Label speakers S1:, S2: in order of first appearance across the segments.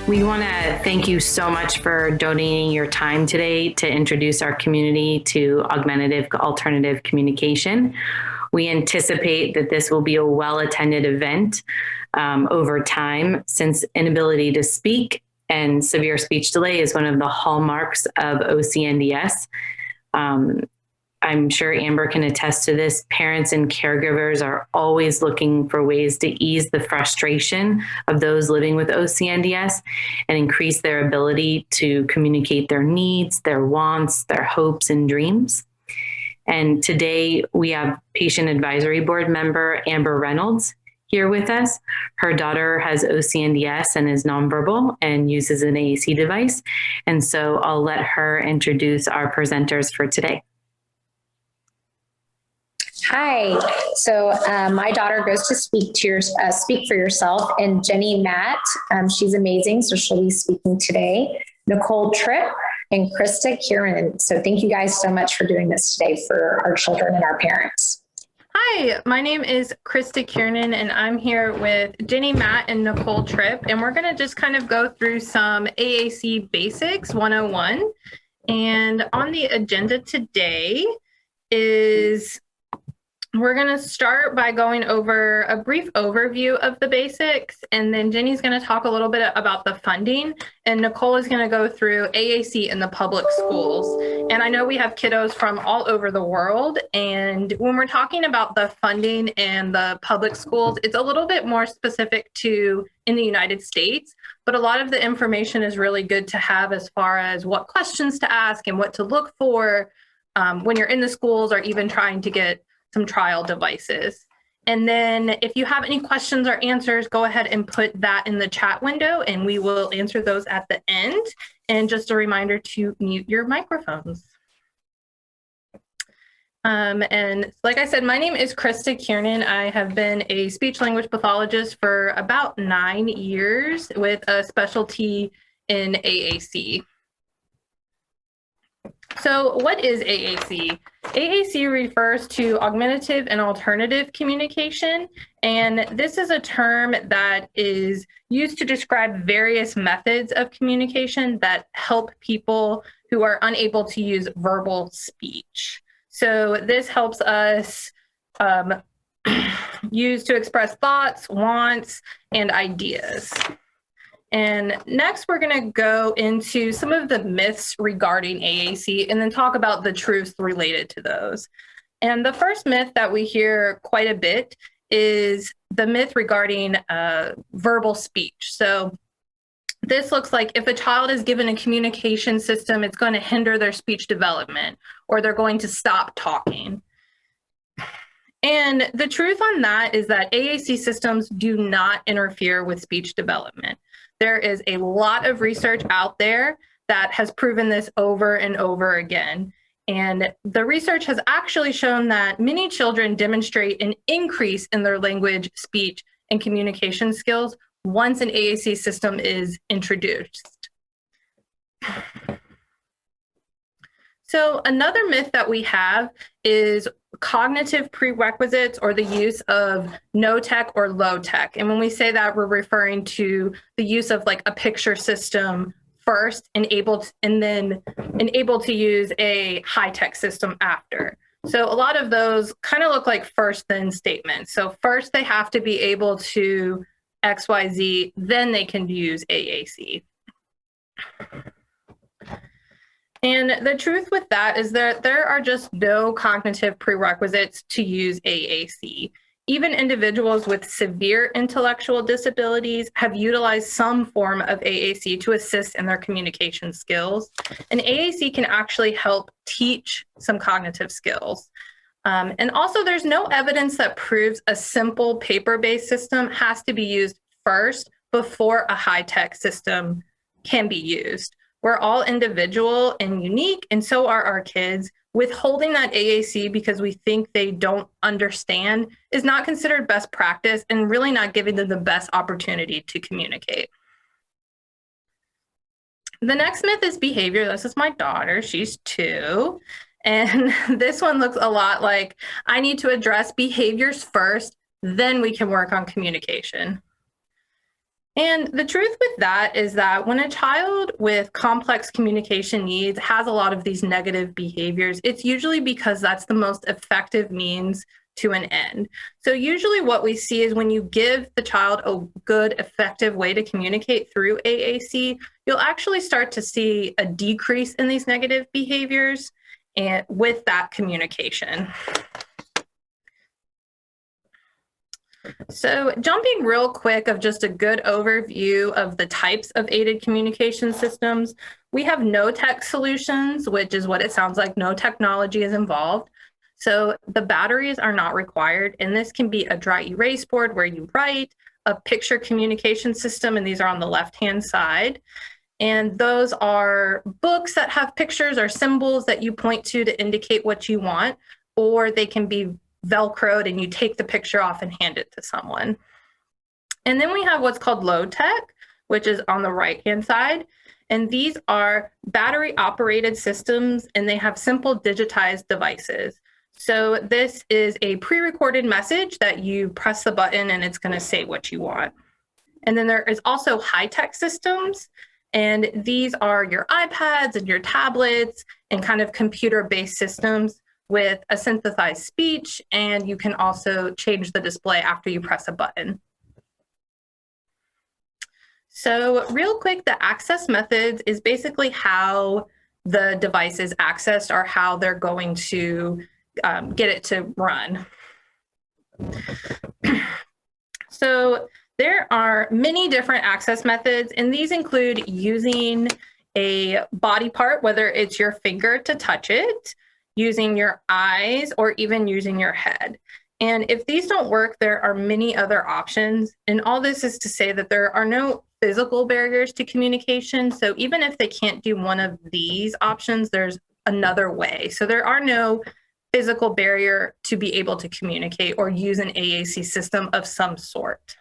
S1: We want to thank you so much for donating your time today to introduce our community to augmentative alternative communication. We anticipate that this will be a well-attended event over time, since inability to speak and severe speech delay is one of the hallmarks of OCNDS. I'm sure Amber can attest to this. Parents and caregivers are always looking for ways to ease the frustration of those living with OCNDS and increase their ability to communicate their needs, their wants, their hopes, and dreams. And today we have Patient Advisory Board member Amber Reynolds here with us. Her daughter has OCNDS and is nonverbal and uses an AAC device. And so I'll let her introduce our presenters for today.
S2: Hi, so my daughter goes to Speak for Yourself, and Jenny Matt, she's amazing, so she'll be speaking today. Nicole Tripp and Krista Kieran. So thank you guys so much for doing this today for our children and our parents.
S3: Hi, my name is Krista Kieran, and I'm here with Jenny Matt and Nicole Tripp, and we're going to just kind of go through some AAC Basics 101. And on the agenda today is we're going to start by going over a brief overview of the basics, and then Jenny's going to talk a little bit about the funding, and Nicole is going to go through AAC in the public schools. And I know we have kiddos from all over the world, and when we're talking about the funding and the public schools, it's a little bit more specific to in the United States, but a lot of the information is really good to have as far as what questions to ask and what to look for when you're in the schools or even trying to get some trial devices. And then if you have any questions or answers, go ahead and put that in the chat window and we will answer those at the end. And just a reminder to mute your microphones. And like I said, my name is Krista Kieran. I have been a speech language pathologist for about 9 years with a specialty in AAC. So what is AAC? AAC refers to augmentative and alternative communication, and this is a term that is used to describe various methods of communication that help people who are unable to use verbal speech. So this helps us use to express thoughts, wants, and ideas. And next, we're going to go into some of the myths regarding AAC and then talk about the truths related to those. And the first myth that we hear quite a bit is the myth regarding verbal speech. So this looks like if a child is given a communication system, it's going to hinder their speech development or they're going to stop talking. And the truth on that is that AAC systems do not interfere with speech development. There is a lot of research out there that has proven this over and over again. And the research has actually shown that many children demonstrate an increase in their language, speech, and communication skills once an AAC system is introduced. So another myth that we have is cognitive prerequisites or the use of no tech or low tech. And when we say that, we're referring to the use of like a picture system first and then able to use a high tech system after. So a lot of those kind of look like first then statements. So first they have to be able to XYZ, then they can use AAC. And the truth with that is that there are just no cognitive prerequisites to use AAC. Even individuals with severe intellectual disabilities have utilized some form of AAC to assist in their communication skills. And AAC can actually help teach some cognitive skills. And also there's no evidence that proves a simple paper-based system has to be used first before a high-tech system can be used. We're all individual and unique, and so are our kids. Withholding that AAC because we think they don't understand is not considered best practice and really not giving them the best opportunity to communicate. The next myth is behavior. This is my daughter. She's 2. And this one looks a lot like I need to address behaviors first, then we can work on communication. And the truth with that is that when a child with complex communication needs has a lot of these negative behaviors, it's usually because that's the most effective means to an end. So usually what we see is when you give the child a good, effective way to communicate through AAC, you'll actually start to see a decrease in these negative behaviors and with that communication. So jumping real quick of just a good overview of the types of aided communication systems, we have no-tech solutions, which is what it sounds like, no technology is involved. So the batteries are not required, and this can be a dry erase board where you write, a picture communication system, and these are on the left-hand side. And those are books that have pictures or symbols that you point to indicate what you want, or they can be Velcroed and you take the picture off and hand it to someone. And then we have what's called low tech, which is on the right-hand side. And these are battery operated systems, and they have simple digitized devices. So this is a pre-recorded message that you press the button and it's going to say what you want. And then there is also high-tech systems, and these are your iPads and your tablets and kind of computer-based systems with a synthesized speech, and you can also change the display after you press a button. So real quick, the access methods is basically how the device is accessed or how they're going to get it to run. So there are many different access methods, and these include using a body part, whether it's your finger to touch it, using your eyes, or even using your head. And if these don't work, there are many other options. And all this is to say that there are no physical barriers to communication. So even if they can't do one of these options, there's another way. So there are no physical barrier to be able to communicate or use an AAC system of some sort.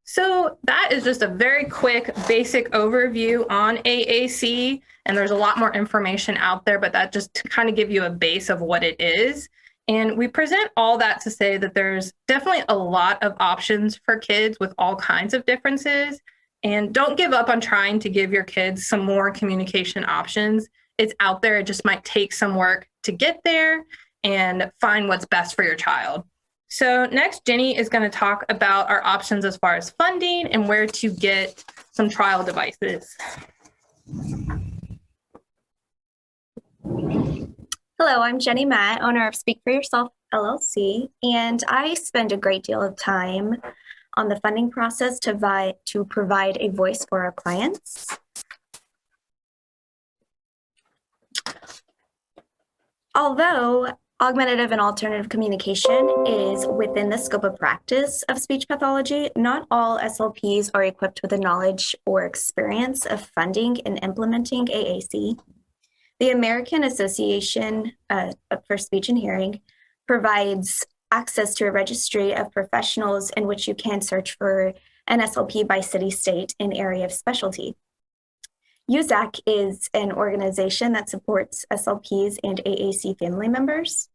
S3: So that is just a very quick basic overview on AAC, and there's a lot more information out there, but that just to kind of give you a base of what it is. And we present all that to say that there's definitely a lot of options for kids with all kinds of differences, and don't give up on trying to give your kids some more communication options. It's out there, it just might take some work to get there and find what's best for your child. So next, Jenny is going to talk about our options as far as funding and where to get some trial devices.
S4: Hello, I'm Jenny Matt, owner of Speak for Yourself LLC, and I spend a great deal of time on the funding process to provide a voice for our clients. Although augmentative and alternative communication is within the scope of practice of speech pathology, not all SLPs are equipped with the knowledge or experience of funding and implementing AAC. The American Association for Speech and Hearing provides access to a registry of professionals in which you can search for an SLP by city, state, and area of specialty. USAC is an organization that supports SLPs and AAC family members.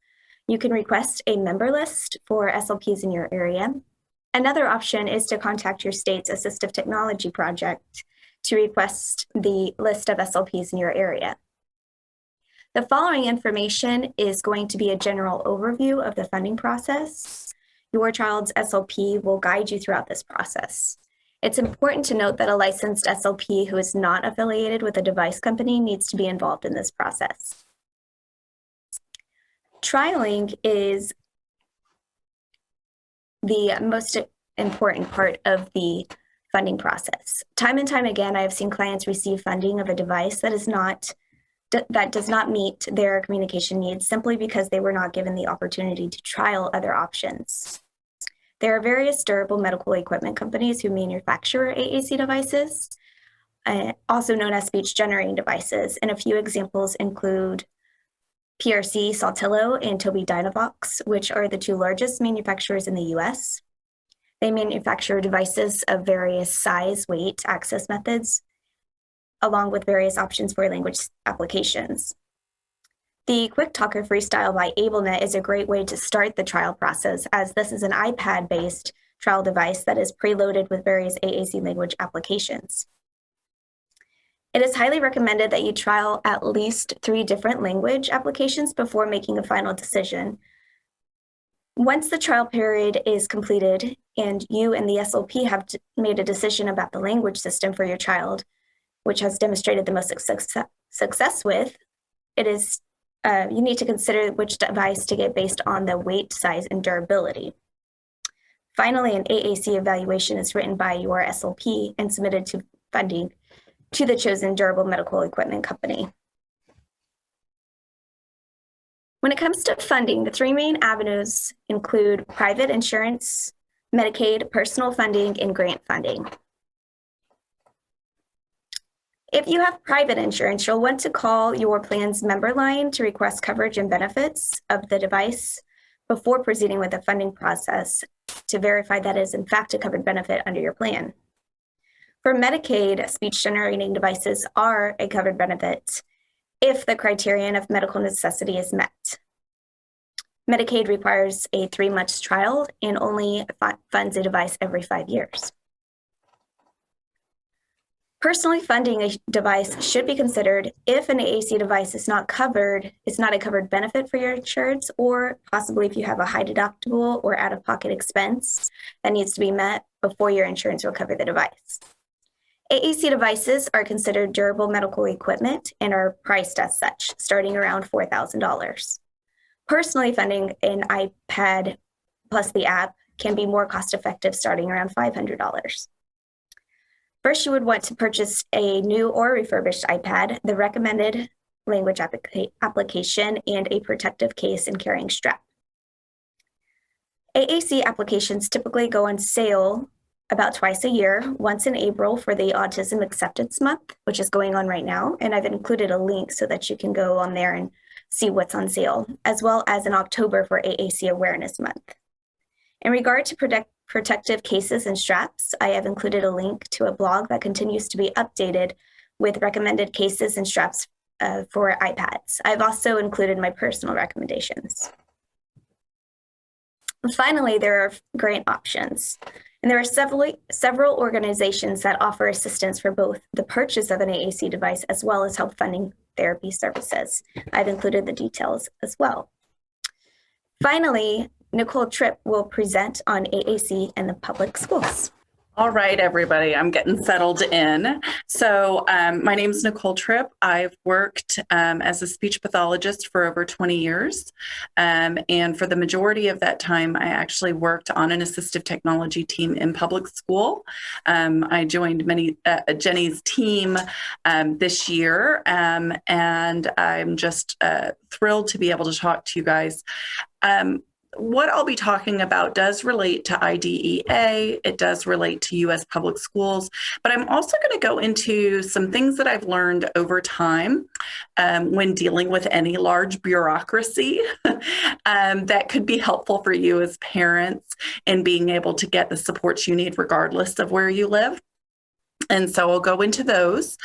S4: You can request a member list for SLPs in your area. Another option is to contact your state's Assistive Technology Project to request the list of SLPs in your area. The following information is going to be a general overview of the funding process. Your child's SLP will guide you throughout this process. It's important to note that a licensed SLP who is not affiliated with a device company needs to be involved in this process. Trialing is the most important part of the funding process. Time and time again, I have seen clients receive funding of a device that does not meet their communication needs simply because they were not given the opportunity to trial other options. There are various durable medical equipment companies who manufacture AAC devices, also known as speech generating devices, and a few examples include PRC Saltillo and Tobii Dynavox, which are the two largest manufacturers in the US. They manufacture devices of various size, weight, access methods, along with various options for language applications. The Quick Talker Freestyle by AbleNet is a great way to start the trial process, as this is an iPad-based trial device that is preloaded with various AAC language applications. It is highly recommended that you trial at least 3 different language applications before making a final decision. Once the trial period is completed and you and the SLP have made a decision about the language system for your child, which has demonstrated the most success with, it is you need to consider which device to get based on the weight, size, and durability. Finally, an AAC evaluation is written by your SLP and submitted to funding to the chosen durable medical equipment company. When it comes to funding, the 3 main avenues include private insurance, Medicaid, personal funding, and grant funding. If you have private insurance, you'll want to call your plan's member line to request coverage and benefits of the device before proceeding with the funding process to verify that it is in fact a covered benefit under your plan. For Medicaid, speech-generating devices are a covered benefit if the criterion of medical necessity is met. Medicaid requires a 3-month trial and only funds a device every 5 years. Personally funding a device should be considered if an AAC device is not a covered benefit for your insurance, or possibly if you have a high deductible or out-of-pocket expense that needs to be met before your insurance will cover the device. AAC devices are considered durable medical equipment and are priced as such, starting around $4,000. Personally funding an iPad plus the app can be more cost-effective, starting around $500. First, you would want to purchase a new or refurbished iPad, the recommended language application, and a protective case and carrying strap. AAC applications typically go on sale about twice a year, once in April for the Autism Acceptance Month, which is going on right now, and I've included a link so that you can go on there and see what's on sale, as well as in October for AAC Awareness Month. In regard to protective cases and straps, I have included a link to a blog that continues to be updated with recommended cases and straps for iPads. I've also included my personal recommendations. And finally, there are grant options. And there are several organizations that offer assistance for both the purchase of an AAC device as well as help funding therapy services. I've included the details as well. Finally, Nicole Tripp will present on AAC in the public schools.
S5: All right, everybody, I'm getting settled in. So my name is Nicole Tripp. I've worked as a speech pathologist for over 20 years. And for the majority of that time, I actually worked on an assistive technology team in public school. I joined Jenny's team this year, and I'm just thrilled to be able to talk to you guys. What I'll be talking about does relate to IDEA, it does relate to U.S. public schools, but I'm also going to go into some things that I've learned over time when dealing with any large bureaucracy that could be helpful for you as parents in being able to get the supports you need regardless of where you live. And so I'll go into those.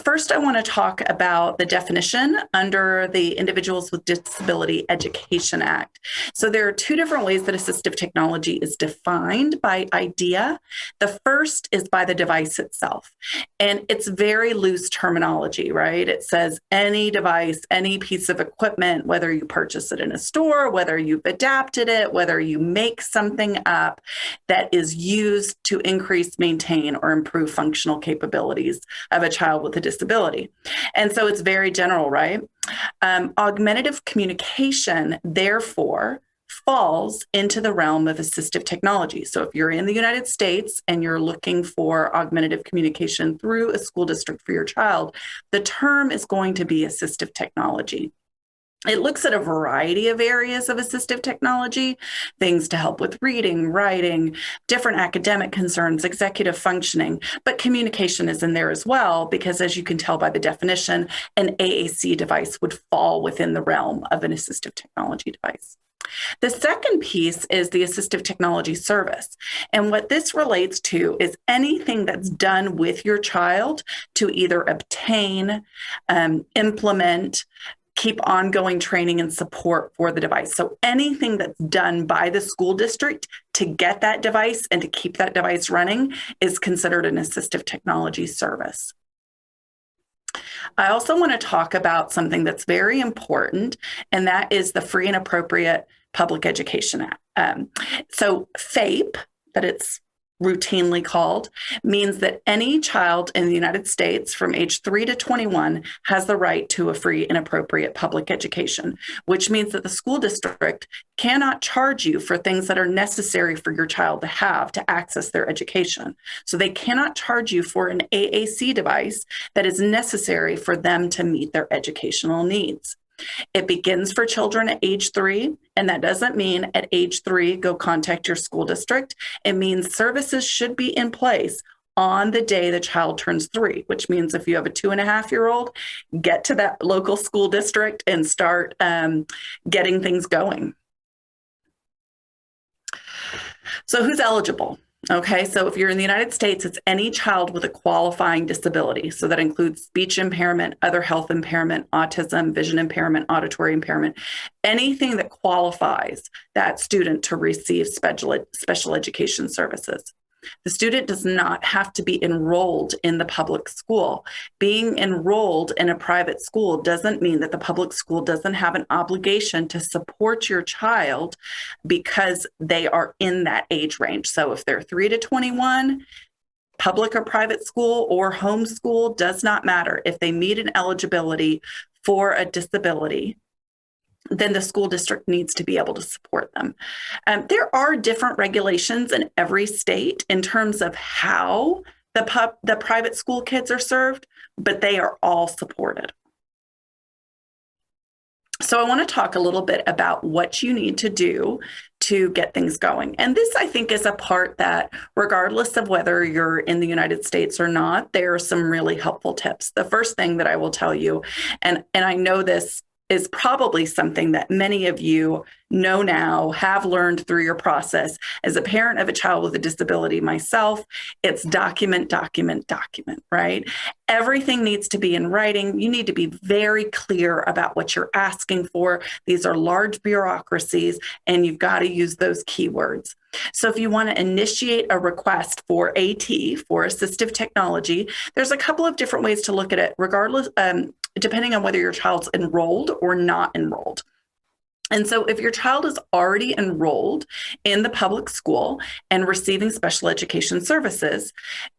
S5: First, I want to talk about the definition under the Individuals with Disability Education Act. So there are 2 different ways that assistive technology is defined by IDEA. The first is by the device itself. And it's very loose terminology, right? It says any device, any piece of equipment, whether you purchase it in a store, whether you've adapted it, whether you make something up that is used to increase, maintain, or improve functional capabilities of a child with a disability. And so it's very general, right? Augmentative communication, therefore, falls into the realm of assistive technology. So if you're in the United States and you're looking for augmentative communication through a school district for your child, the term is going to be assistive technology. It looks at a variety of areas of assistive technology, things to help with reading, writing, different academic concerns, executive functioning, but communication is in there as well, because as you can tell by the definition, an AAC device would fall within the realm of an assistive technology device. The second piece is the assistive technology service. And what this relates to is anything that's done with your child to either obtain, implement, keep ongoing training and support for the device. So anything that's done by the school district to get that device and to keep that device running is considered an assistive technology service. I also want to talk about something that's very important, and that is the Free and Appropriate Public Education Act. So FAPE, that it's routinely called, means that any child in the United States from age 3 to 21 has the right to a free and appropriate public education, which means that the school district cannot charge you for things that are necessary for your child to have to access their education. So they cannot charge you for an AAC device that is necessary for them to meet their educational needs. It begins for children at age 3, and that doesn't mean at age 3, go contact your school district. It means services should be in place on the day the child turns 3, which means if you have a 2.5-year-old, get to that local school district and start getting things going. So who's eligible? Okay, so if you're in the United States, it's any child with a qualifying disability. So that includes speech impairment, other health impairment, autism, vision impairment, auditory impairment, anything that qualifies that student to receive special education services. The student does not have to be enrolled in the public school. Being enrolled in a private school doesn't mean that the public school doesn't have an obligation to support your child because they are in that age range. So if they're 3 to 21, public or private school or homeschool does not matter. If they meet an eligibility for a disability, then the school district needs to be able to support them. There are different regulations in every state in terms of how the private school kids are served, but they are all supported. So I want to talk a little bit about what you need to do to get things going. And this, I think, is a part that, regardless of whether you're in the United States or not, there are some really helpful tips. The first thing that I will tell you, and I know this is probably something that many of you know now, have learned through your process. As a parent of a child with a disability myself, it's document, document, document, right? Everything needs to be in writing. You need to be very clear about what you're asking for. These are large bureaucracies, and you've got to use those keywords. So if you want to initiate a request for AT, for assistive technology, there's a couple of different ways to look at it, regardless, depending on whether your child's enrolled or not enrolled. And so if your child is already enrolled in the public school and receiving special education services,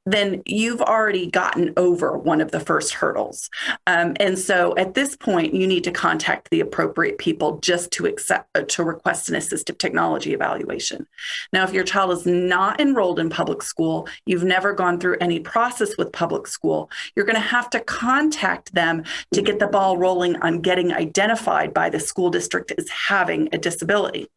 S5: then you've already gotten over one of the first hurdles. And so at this point, you need to contact the appropriate people just to request an assistive technology evaluation. Now, if your child is not enrolled in public school, you've never gone through any process with public school, you're going to have to contact them to get the ball rolling on getting identified by the school district as having a disability.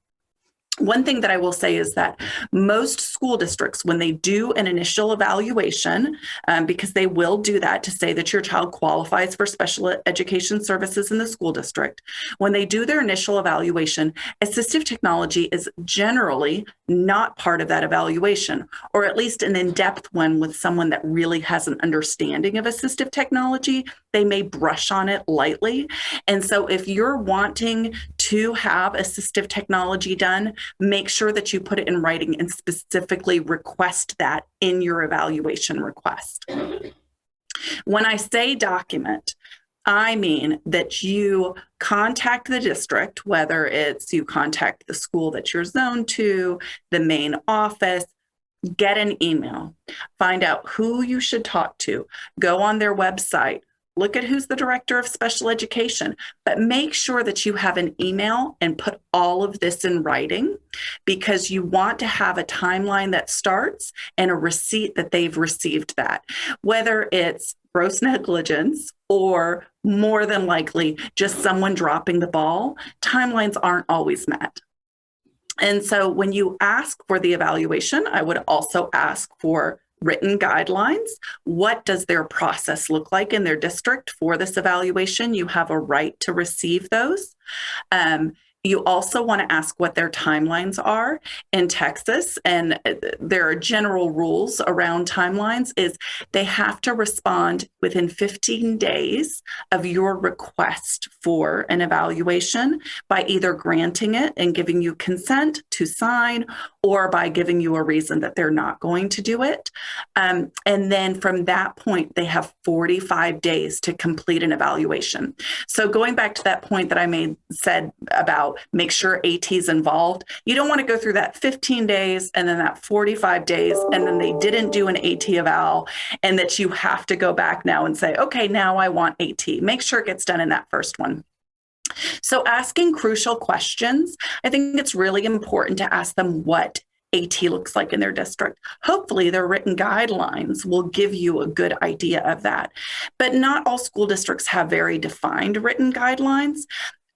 S5: One thing that I will say is that most school districts, when they do an initial evaluation, because they will do that to say that your child qualifies for special education services in the school district, when they do their initial evaluation, assistive technology is generally not part of that evaluation, or at least an in-depth one with someone that really has an understanding of assistive technology. They may brush on it lightly. And so if you're wanting to have assistive technology done, make sure that you put it in writing and specifically request that in your evaluation request. When I say document, I mean that you contact the district, whether it's you contact the school that you're zoned to, the main office, get an email, find out who you should talk to, go on their website, look at who's the director of special education, but make sure that you have an email and put all of this in writing, because you want to have a timeline that starts and a receipt that they've received that. Whether it's gross negligence or more than likely just someone dropping the ball, timelines aren't always met. And so when you ask for the evaluation, I would also ask for written guidelines. What does their process look like in their district for this evaluation? You have a right to receive those. You also want to ask what their timelines are in Texas. And there are general rules around timelines is they have to respond within 15 days of your request for an evaluation by either granting it and giving you consent to sign or by giving you a reason that they're not going to do it. And then from that point, they have 45 days to complete an evaluation. So going back to that point that I said about make sure AT is involved, you don't want to go through that 15 days and then that 45 days, and then they didn't do an AT eval, and that you have to go back now and say, okay, now I want AT. Make sure it gets done in that first one. So asking crucial questions, I think it's really important to ask them what AT looks like in their district. Hopefully their written guidelines will give you a good idea of that. But not all school districts have very defined written guidelines.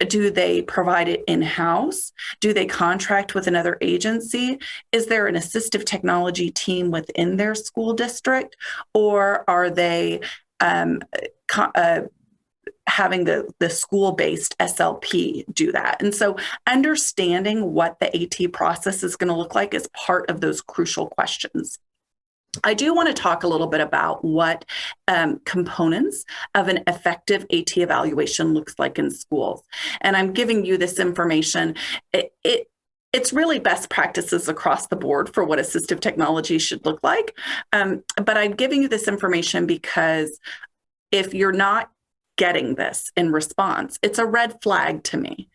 S5: Do they provide it in-house? Do they contract with another agency? Is there an assistive technology team within their school district? Or are they having the school-based SLP do that? And so understanding what the AT process is going to look like is part of those crucial questions. I do want to talk a little bit about what components of an effective AT evaluation looks like in schools. And I'm giving you this information. It's really best practices across the board for what assistive technology should look like. But I'm giving you this information because if you're not getting this in response, it's a red flag to me.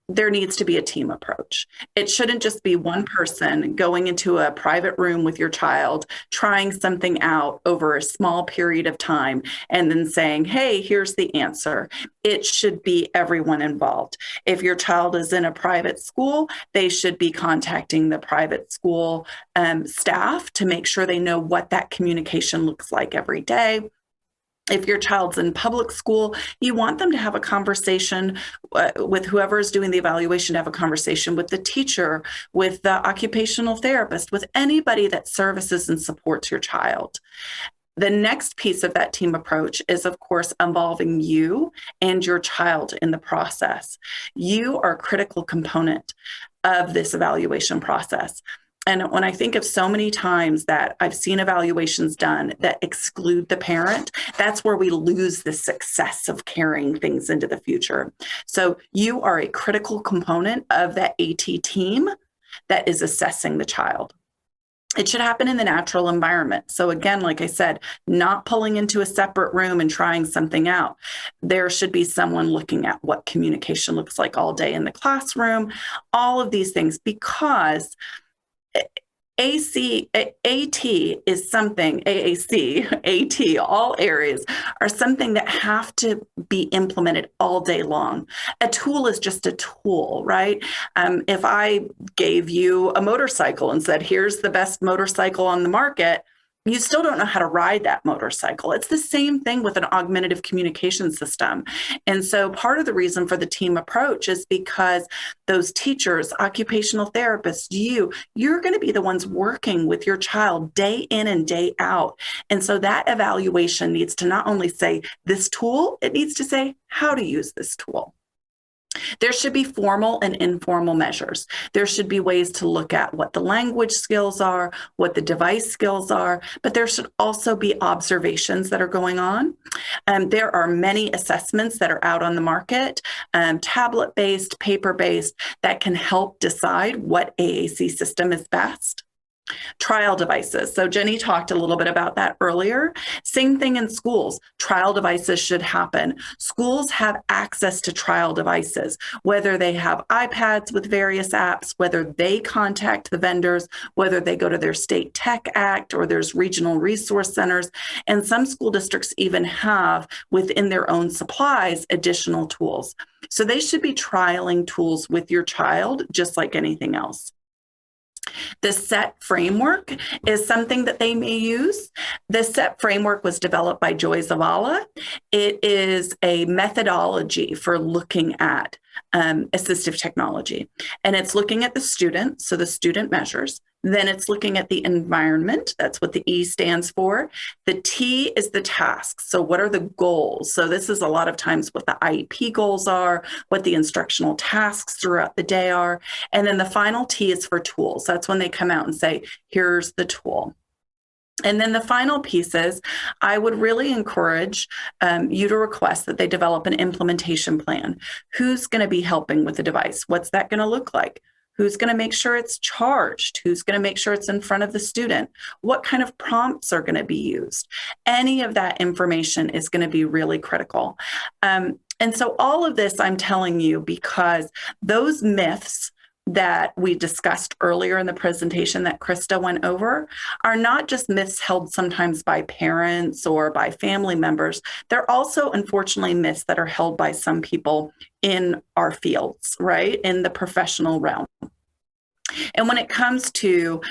S5: There needs to be a team approach. It shouldn't just be one person going into a private room with your child, trying something out over a small period of time, and then saying, hey, here's the answer. It should be everyone involved. If your child is in a private school, they should be contacting the private school staff to make sure they know what that communication looks like every day. If your child's in public school, you want them to have a conversation with whoever is doing the evaluation, to have a conversation with the teacher, with the occupational therapist, with anybody that services and supports your child. The next piece of that team approach is, of course, involving you and your child in the process. You are a critical component of this evaluation process. And when I think of so many times that I've seen evaluations done that exclude the parent, that's where we lose the success of carrying things into the future. So you are a critical component of that AT team that is assessing the child. It should happen in the natural environment. So again, like I said, not pulling into a separate room and trying something out. There should be someone looking at what communication looks like all day in the classroom, all of these things, because AT is something, AAC, AT, all areas are something that have to be implemented all day long. A tool is just a tool, right? If I gave you a motorcycle and said, here's the best motorcycle on the market, you still don't know how to ride that motorcycle. It's the same thing with an augmentative communication system. And so part of the reason for the team approach is because those teachers, occupational therapists, you're going to be the ones working with your child day in and day out. And so that evaluation needs to not only say this tool, it needs to say how to use this tool. There should be formal and informal measures. There should be ways to look at what the language skills are, what the device skills are, but there should also be observations that are going on. There are many assessments that are out on the market, tablet-based, paper-based, that can help decide what AAC system is best. Trial devices. So Jenny talked a little bit about that earlier. Same thing in schools. Trial devices should happen. Schools have access to trial devices, whether they have iPads with various apps, whether they contact the vendors, whether they go to their state tech act or there's regional resource centers. And some school districts even have within their own supplies additional tools. So they should be trialing tools with your child just like anything else. The SET framework is something that they may use. The SET framework was developed by Joy Zavala. It is a methodology for looking at assistive technology. And it's looking at the student, so the student measures, Then it's looking at the environment. That's what the E stands for. The T is the tasks. So what are the goals? So this is a lot of times what the IEP goals are, what the instructional tasks throughout the day are. And then the final T is for tools. That's when they come out and say, here's the tool. And then the final piece is, I would really encourage you to request that they develop an implementation plan. Who's going to be helping with the device? What's that going to look like? Who's going to make sure it's charged? Who's going to make sure it's in front of the student? What kind of prompts are going to be used? Any of that information is going to be really critical. And so all of this I'm telling you because those myths that we discussed earlier in the presentation that Krista went over are not just myths held sometimes by parents or by family members. They're also, unfortunately, myths that are held by some people in our fields, right? In the professional realm. And when it comes to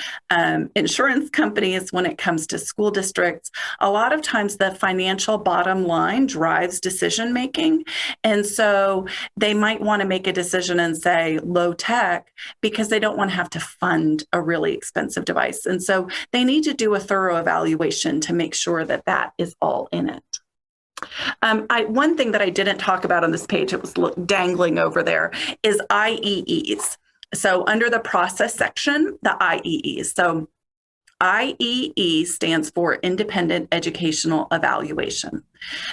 S5: insurance companies, when it comes to school districts, a lot of times the financial bottom line drives decision making. And so they might want to make a decision and say low tech because they don't want to have to fund a really expensive device. And so they need to do a thorough evaluation to make sure that that is all in it. One thing that I didn't talk about on this page, it was dangling over there, is IEEs. So under the process section, the IEEs. So IEE stands for Independent Educational Evaluation.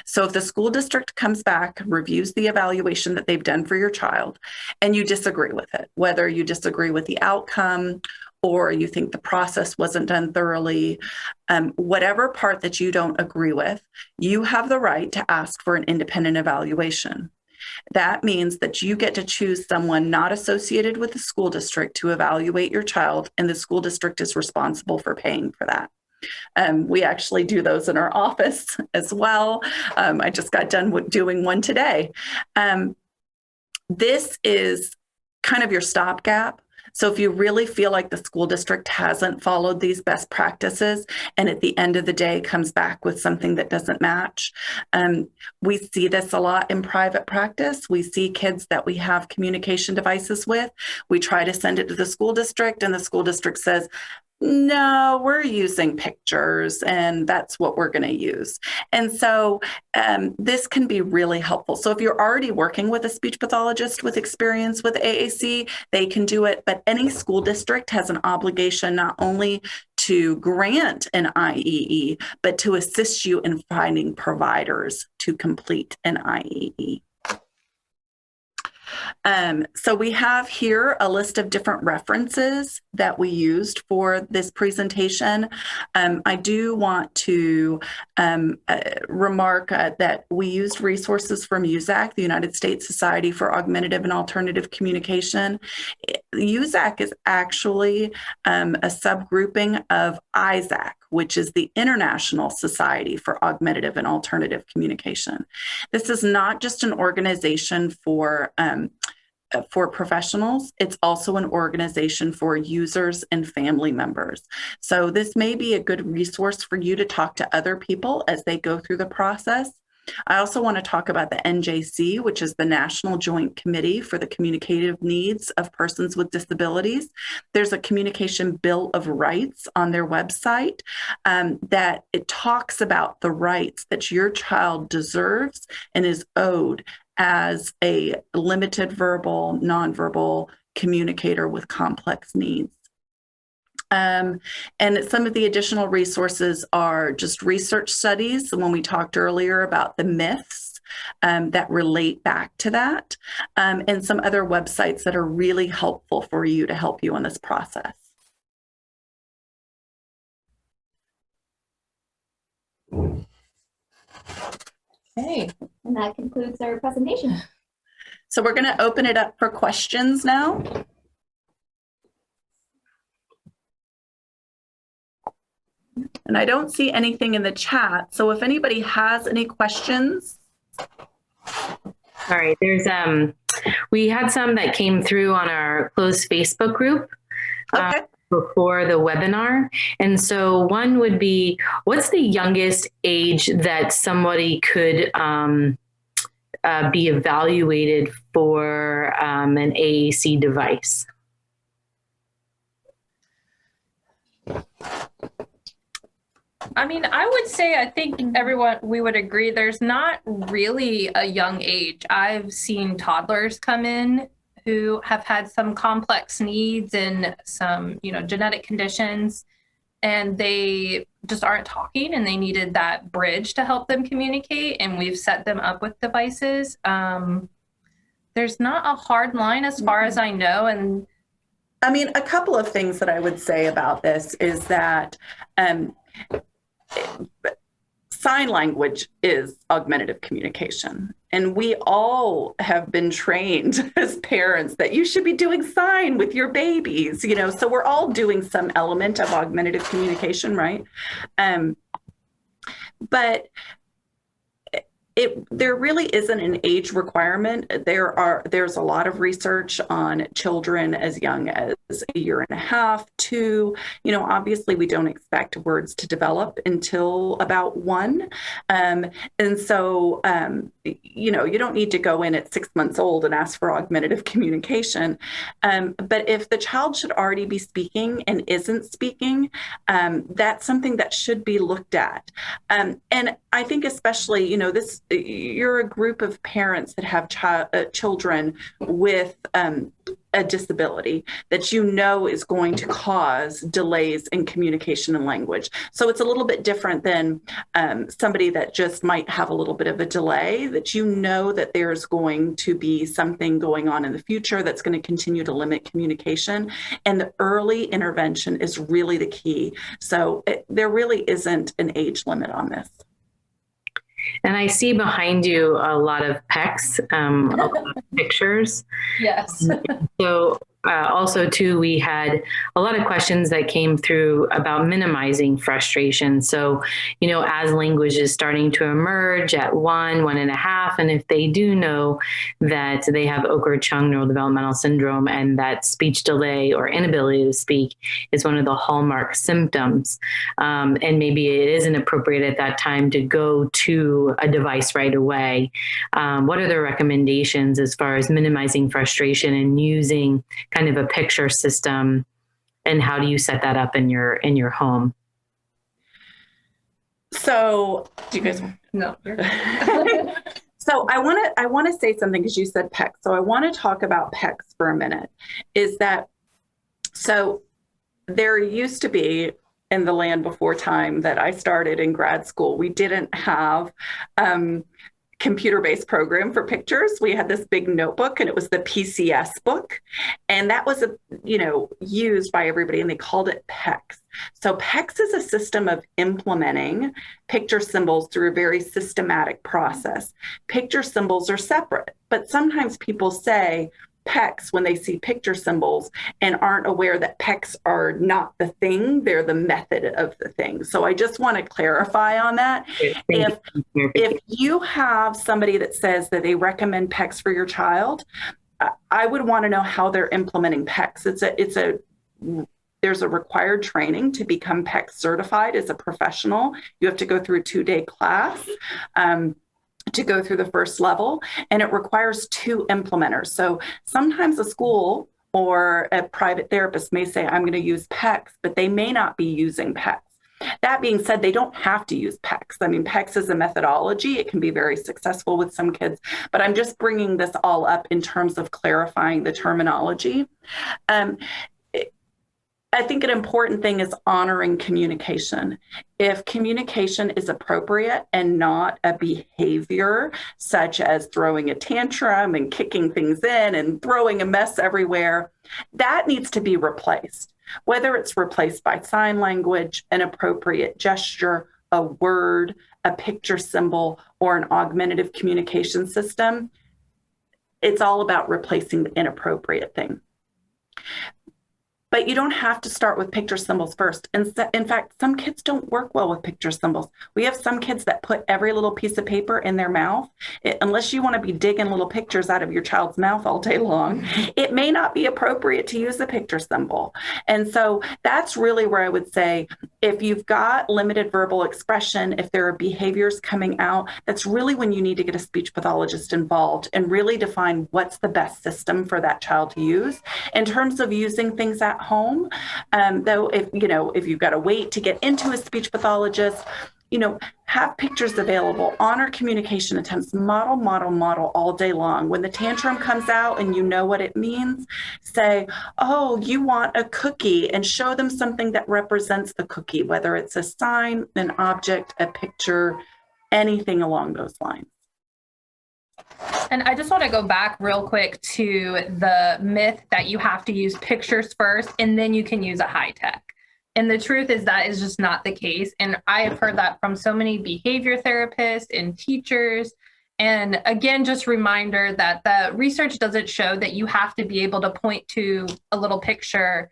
S5: So if the school district comes back, reviews the evaluation that they've done for your child, and you disagree with it, whether you disagree with the outcome or you think the process wasn't done thoroughly, whatever part that you don't agree with, you have the right to ask for an independent evaluation. That means that you get to choose someone not associated with the school district to evaluate your child, and the school district is responsible for paying for that. We actually do those in our office as well. I just got done doing one today. This is kind of your stopgap. So if you really feel like the school district hasn't followed these best practices and at the end of the day comes back with something that doesn't match, we see this a lot in private practice. We see kids that we have communication devices with. We try to send it to the school district and the school district says, no, we're using pictures and that's what we're going to use. And so this can be really helpful. So if you're already working with a speech pathologist with experience with AAC, they can do it. But any school district has an obligation not only to grant an IEE, but to assist you in finding providers to complete an IEE. So we have here a list of different references that we used for this presentation. I do want to remark that we used resources from USAC, the United States Society for Augmentative and Alternative Communication. USAC is actually a subgrouping of ISAC, which is the International Society for Augmentative and Alternative Communication. This is not just an organization for professionals, it's also an organization for users and family members. So this may be a good resource for you to talk to other people as they go through the process. I also want to talk about the NJC, which is the National Joint Committee for the Communicative Needs of Persons with Disabilities. There's a communication bill of rights on their website that it talks about the rights that your child deserves and is owed as a limited verbal, nonverbal communicator with complex needs. And some of the additional resources are just research studies. When we talked earlier about the myths that relate back to that, and some other websites that are really helpful for you to help you in this process.
S6: Okay.
S4: And that concludes our presentation.
S5: So we're going to open it up for questions now. And I don't see anything in the chat. So if anybody has any questions.
S1: All right, there's we had some that came through on our closed Facebook group.
S5: Okay.
S1: Before the webinar. And so one would be, what's the youngest age that somebody could be evaluated for an AAC device?
S3: I mean, I would say, I think everyone, we would agree, there's not really a young age. I've seen toddlers come in who have had some complex needs and some, genetic conditions, and they just aren't talking and they needed that bridge to help them communicate. And we've set them up with devices. There's not a hard line as far as I know. And
S5: I mean, a couple of things that I would say about this is that sign language is augmentative communication. And we all have been trained as parents that you should be doing sign with your babies, so we're all doing some element of augmentative communication, right? But there really isn't an age requirement. There's a lot of research on children as young as a year and a half, 2. Obviously we don't expect words to develop until about 1. And so, you don't need to go in at 6 months old and ask for augmentative communication. But if the child should already be speaking and isn't speaking, that's something that should be looked at. And I think especially, you're a group of parents that have children with a disability that is going to cause delays in communication and language. So it's a little bit different than somebody that just might have a little bit of a delay, that that there's going to be something going on in the future that's going to continue to limit communication. And the early intervention is really the key. So there really isn't an age limit on this.
S1: And I see behind you a lot of PECs, a lot of pictures.
S3: yes.
S1: So also, too, we had a lot of questions that came through about minimizing frustration. So, as language is starting to emerge at 1, 1.5, and if they do know that they have Oker-Chung neurodevelopmental syndrome and that speech delay or inability to speak is one of the hallmark symptoms, and maybe it isn't appropriate at that time to go to a device right away, what are the recommendations as far as minimizing frustration and using kind of a picture system, and how do you set that up in your home?
S5: So, do you guys?
S3: No.
S5: So I want to say something because you said PECs. So I want to talk about PECs for a minute. So there used to be, in the land before time that I started in grad school, we didn't have computer-based program for pictures. We had this big notebook, and it was the PCS book, and that was used by everybody, and they called it PECs. So PECs is a system of implementing picture symbols through a very systematic process. Picture symbols are separate, but sometimes people say PECs when they see picture symbols and aren't aware that PECs are not the thing, they're the method of the thing. So I just want to clarify on that. If you have somebody that says that they recommend PECs for your child, I would want to know how they're implementing PECs. There's a required training to become PECs certified as a professional. You have to go through a 2-day class. To go through the first level, and it requires 2 implementers. So sometimes a school or a private therapist may say, I'm going to use PECs, but they may not be using PECs. That being said, they don't have to use PECs. I mean, PECs is a methodology. It can be very successful with some kids, but I'm just bringing this all up in terms of clarifying the terminology. I think an important thing is honoring communication. If communication is appropriate and not a behavior such as throwing a tantrum and kicking things in and throwing a mess everywhere, that needs to be replaced. Whether it's replaced by sign language, an appropriate gesture, a word, a picture symbol, or an augmentative communication system, it's all about replacing the inappropriate thing. But you don't have to start with picture symbols first. In fact, some kids don't work well with picture symbols. We have some kids that put every little piece of paper in their mouth. Unless you want to be digging little pictures out of your child's mouth all day long, it may not be appropriate to use a picture symbol. And so that's really where I would say if you've got limited verbal expression, if there are behaviors coming out, that's really when you need to get a speech pathologist involved and really define what's the best system for that child to use. In terms of using things at home, though, if you've got to wait to get into a speech pathologist, have pictures available, honor communication attempts, model all day long. When the tantrum comes out and you know what it means, say, oh, you want a cookie, and show them something that represents the cookie, whether it's a sign, an object, a picture, anything along those lines.
S3: And I just want to go back real quick to the myth that you have to use pictures first and then you can use a high tech. And the truth is that is just not the case. And I have heard that from so many behavior therapists and teachers. And again, just reminder that the research doesn't show that you have to be able to point to a little picture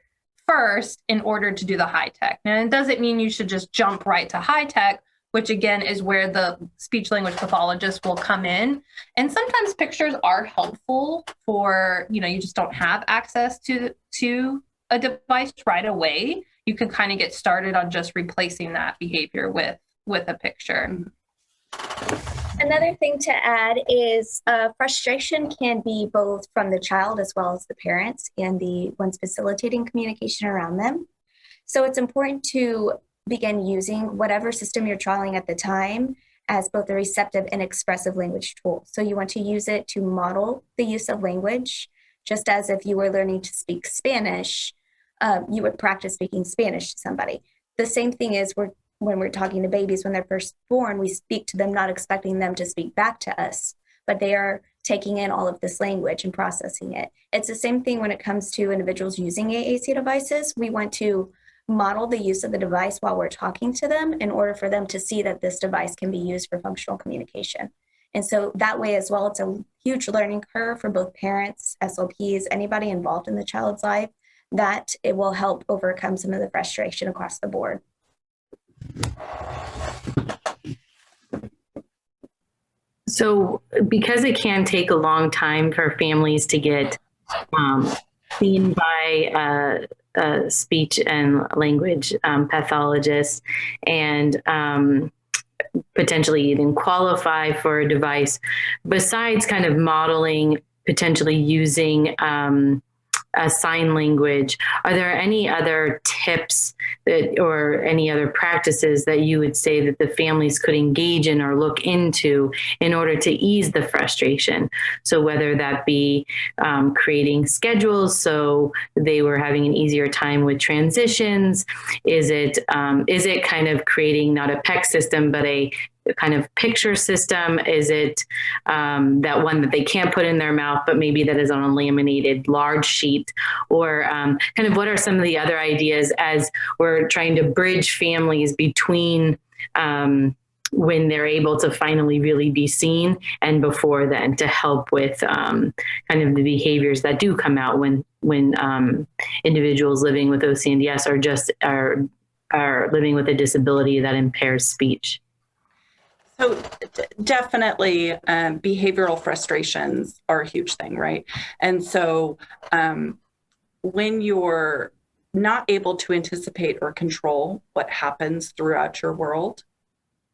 S3: first in order to do the high tech. And it doesn't mean you should just jump right to high tech, which again is where the speech language pathologist will come in. And sometimes pictures are helpful for, you just don't have access to a device right away. You can kind of get started on just replacing that behavior with a picture.
S4: Another thing to add is frustration can be both from the child as well as the parents and the ones facilitating communication around them. So it's important to begin using whatever system you're trialing at the time as both a receptive and expressive language tool. So you want to use it to model the use of language, just as if you were learning to speak Spanish, you would practice speaking Spanish to somebody. The same thing is when we're talking to babies when they're first born, we speak to them not expecting them to speak back to us, but they are taking in all of this language and processing it. It's the same thing when it comes to individuals using AAC devices. We want to model the use of the device while we're talking to them in order for them to see that this device can be used for functional communication. And so that way as well, it's a huge learning curve for both parents, SLPs, anybody involved in the child's life, that it will help overcome some of the frustration across the board.
S1: So because it can take a long time for families to get seen by a speech and language pathologist and potentially even qualify for a device, besides kind of modeling, potentially using a sign language, are there any other tips or any other practices that you would say that the families could engage in or look into in order to ease the frustration? So whether that be creating schedules so they were having an easier time with transitions, is it kind of creating not a PEC system but a kind of picture system? Is it that one that they can't put in their mouth, but maybe that is on a laminated large sheet? Or kind of what are some of the other ideas as we're trying to bridge families between when they're able to finally really be seen and before then, to help with kind of the behaviors that do come out when individuals living with OCNDS are living with a disability that impairs speech?
S5: So definitely behavioral frustrations are a huge thing, right? And so when you're not able to anticipate or control what happens throughout your world,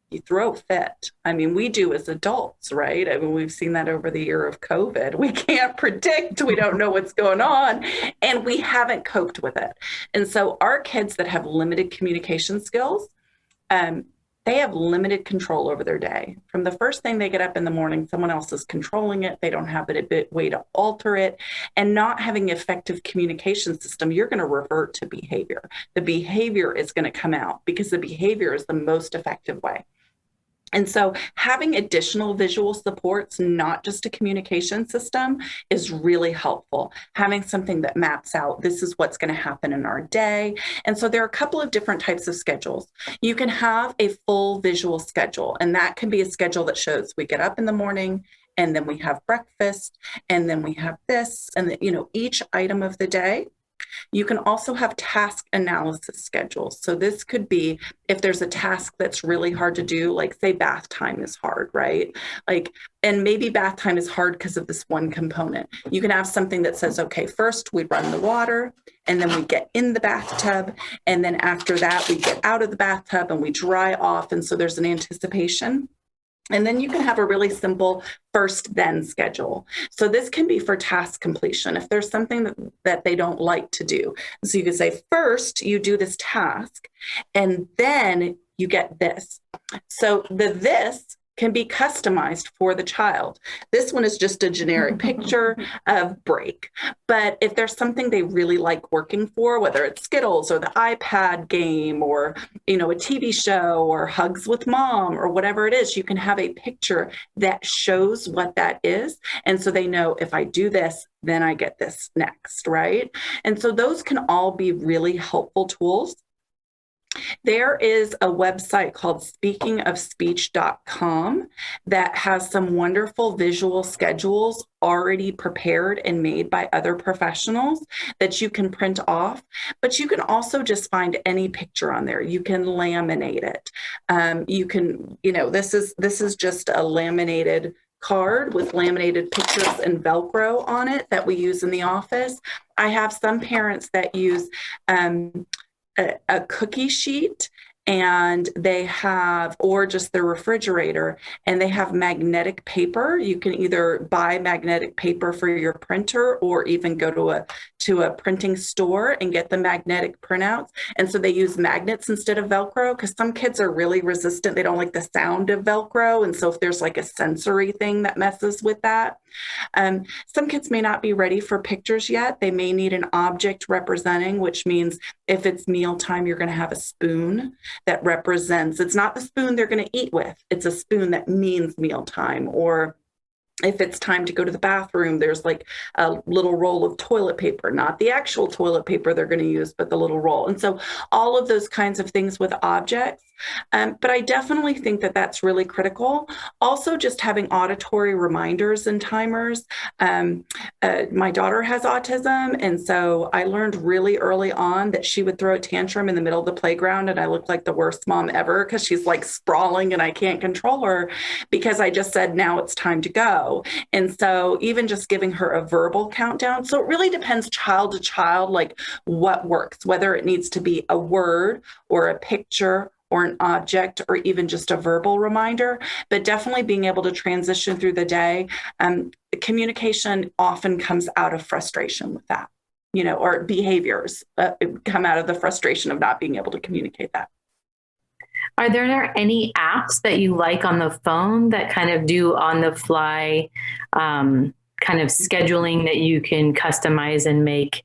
S5: you throw a fit. I mean, we do as adults, right? I mean, we've seen that over the year of COVID. We can't predict, we don't know what's going on, and we haven't coped with it. And so our kids that have limited communication skills, they have limited control over their day. From the first thing they get up in the morning, someone else is controlling it. They don't have a way to alter it. And not having an effective communication system, you're going to revert to behavior. The behavior is going to come out because the behavior is the most effective way. And so having additional visual supports, not just a communication system, is really helpful. Having something that maps out, this is what's going to happen in our day. And so there are a couple of different types of schedules. You can have a full visual schedule, and that can be a schedule that shows we get up in the morning, and then we have breakfast, and then we have this, and each item of the day. You can also have task analysis schedules. So this could be if there's a task that's really hard to do, like say bath time is hard, right? Like, and maybe bath time is hard because of this one component. You can have something that says, okay, first we run the water, and then we get in the bathtub, and then after that we get out of the bathtub and we dry off. And so there's an anticipation. And then you can have a really simple first then schedule. So this can be for task completion if there's something that they don't like to do. So you could say, first you do this task and then you get this. So this can be customized for the child. This one is just a generic picture of break. But if there's something they really like working for, whether it's Skittles or the iPad game or, a TV show or Hugs with Mom or whatever it is, you can have a picture that shows what that is. And so they know if I do this, then I get this next, right? And so those can all be really helpful tools. There is a website called speakingofspeech.com that has some wonderful visual schedules already prepared and made by other professionals that you can print off, but you can also just find any picture on there. You can laminate it. You can, this is just a laminated card with laminated pictures and Velcro on it that we use in the office. I have some parents that use a cookie sheet, and they have, or just their refrigerator, and they have magnetic paper. You can either buy magnetic paper for your printer or even go to a printing store and get the magnetic printouts. And so they use magnets instead of Velcro because some kids are really resistant. They don't like the sound of Velcro. And so if there's like a sensory thing that messes with that, some kids may not be ready for pictures yet. They may need an object representing, which means if it's mealtime, you're going to have a spoon that represents, it's not the spoon they're going to eat with, it's a spoon that means mealtime. Or if it's time to go to the bathroom, there's like a little roll of toilet paper, not the actual toilet paper they're going to use, but the little roll. And so all of those kinds of things with objects. But I definitely think that that's really critical. Also, just having auditory reminders and timers. My daughter has autism, and so I learned really early on that she would throw a tantrum in the middle of the playground, and I look like the worst mom ever because she's like sprawling and I can't control her because I just said, now it's time to go. And so even just giving her a verbal countdown. So it really depends child to child, like what works, whether it needs to be a word or a picture or an object, or even just a verbal reminder, but definitely being able to transition through the day. Communication often comes out of frustration with that, or behaviors come out of the frustration of not being able to communicate that.
S1: Are there any apps that you like on the phone that kind of do on the fly kind of scheduling that you can customize and make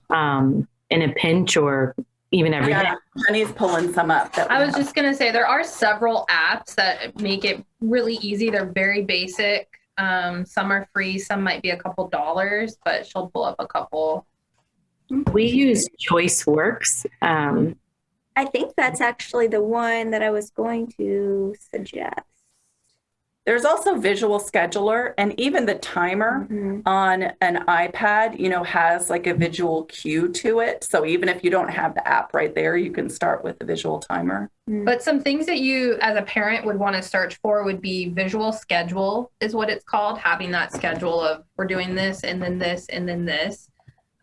S1: in a pinch or even every day?
S5: Jenny's pulling some up.
S3: I was just going to say there are several apps that make it really easy. They're very basic. Some are free. Some might be a couple dollars, but she'll pull up a couple.
S1: We use ChoiceWorks.
S4: I think that's actually the one that I was going to suggest.
S5: There's also Visual Scheduler, and even the timer on an iPad, has like a visual cue to it. So even if you don't have the app right there, you can start with the visual timer.
S3: But some things that you as a parent would want to search for would be visual schedule is what it's called, having that schedule of we're doing this and then this and then this.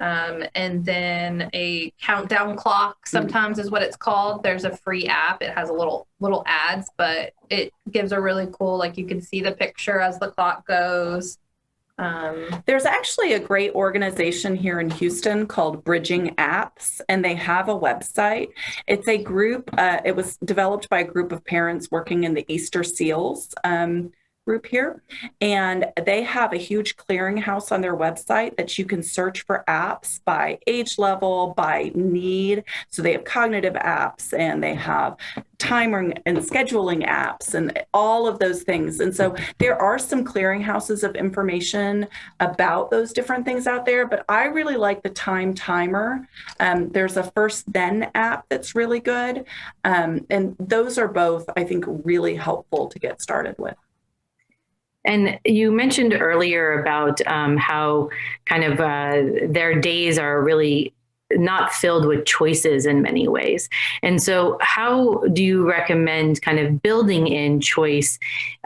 S3: And then a countdown clock sometimes is what it's called. There's a free app. It has a little ads, but it gives a really cool, like you can see the picture as the clock goes.
S5: There's actually a great organization here in Houston called Bridging Apps, and they have a website. It's a group, it was developed by a group of parents working in the Easter Seals group here, and they have a huge clearinghouse on their website that you can search for apps by age level, by need. So they have cognitive apps, and they have timing and scheduling apps, and all of those things. And so there are some clearinghouses of information about those different things out there, but I really like the time timer. There's a First Then app that's really good. And those are both, I think, really helpful to get started with.
S1: And you mentioned earlier about how kind of their days are really not filled with choices in many ways. And so how do you recommend kind of building in choice,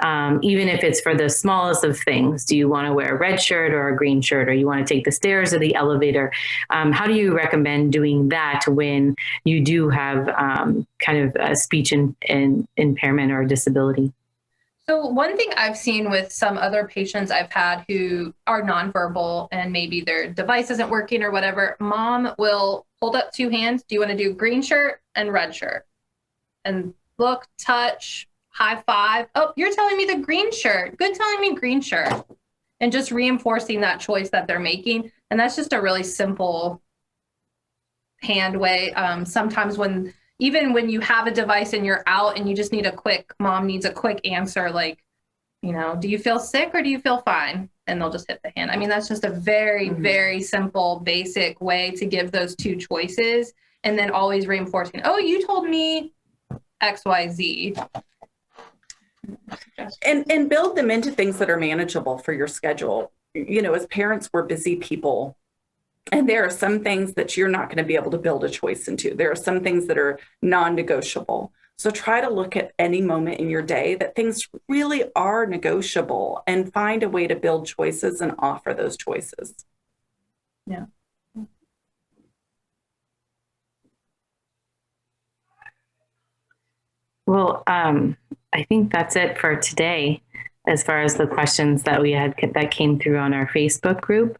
S1: even if it's for the smallest of things? Do you want to wear a red shirt or a green shirt, or you want to take the stairs or the elevator? How do you recommend doing that when you do have kind of a speech and impairment or disability?
S3: So one thing I've seen with some other patients I've had who are nonverbal and maybe their device isn't working or whatever, mom will hold up two hands. Do you want to do green shirt and red shirt? And look, touch, high five. Oh, you're telling me the green shirt. Good, telling me green shirt. And just reinforcing that choice that they're making. And that's just a really simple hand way. Sometimes even when you have a device and you're out and you just need mom needs a quick answer, like, do you feel sick or do you feel fine? And they'll just hit the hand. I mean, that's just a very, very simple, basic way to give those two choices, and then always reinforcing, oh, you told me X, Y, Z.
S5: And build them into things that are manageable for your schedule. As parents, we're busy people. And there are some things that you're not going to be able to build a choice into. There are some things that are non-negotiable. So try to look at any moment in your day that things really are negotiable and find a way to build choices and offer those choices.
S3: Yeah.
S1: Well, I think that's it for today, as far as the questions that we had that came through on our Facebook group.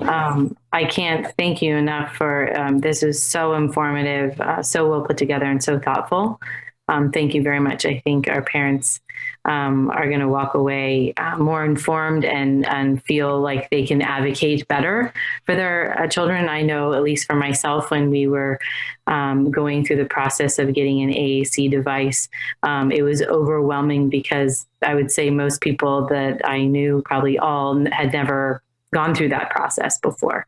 S1: I can't thank you enough for this is so informative, so well put together, and so thoughtful. Thank you very much. I think our parents are going to walk away more informed and feel like they can advocate better for their children. I know, at least for myself, when we were going through the process of getting an AAC device, it was overwhelming because I would say most people that I knew, probably all, had never gone through that process before.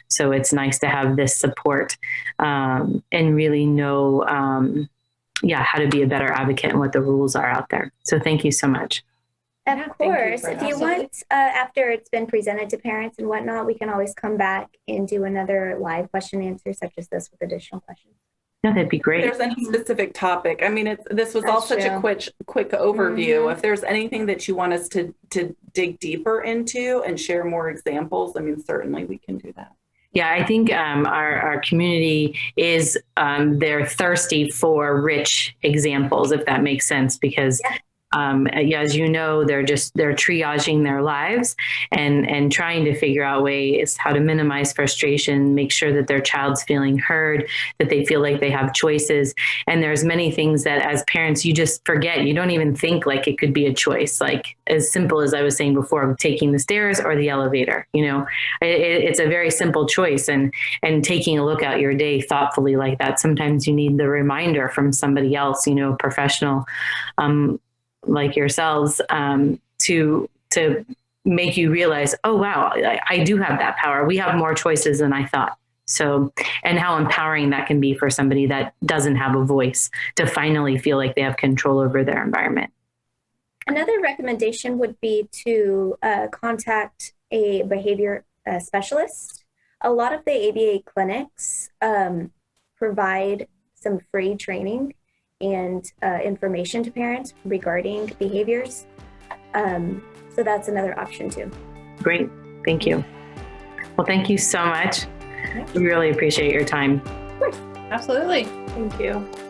S1: So it's nice to have this support and really know how to be a better advocate and what the rules are out there. So thank you so much.
S4: Of course. If you want, after it's been presented to parents and whatnot, we can always come back and do another live question and answer such as this with additional questions.
S1: Yeah, that'd be great.
S5: If there's any specific topic, I mean, this was all such a quick overview. If there's anything that you want us to dig deeper into and share more examples, I mean, certainly we can do that.
S1: Yeah, I think our community is they're thirsty for rich examples, if that makes sense, because as you know, they're triaging their lives and trying to figure out ways how to minimize frustration, make sure that their child's feeling heard, that they feel like they have choices. And there's many things that as parents, you just forget. You don't even think like it could be a choice, like as simple as I was saying before, taking the stairs or the elevator. It's a very simple choice, and taking a look at your day thoughtfully like that. Sometimes you need the reminder from somebody else, professional, like yourselves, to make you realize, oh, wow, I do have that power. We have more choices than I thought. So, and how empowering that can be for somebody that doesn't have a voice to finally feel like they have control over their environment.
S4: Another recommendation would be to contact a behavior specialist. A lot of the ABA clinics provide some free training and information to parents regarding behaviors. So that's another option too.
S1: Great. Thank you. Well, thank you so much. We really appreciate your time.
S3: Absolutely.
S6: Thank you.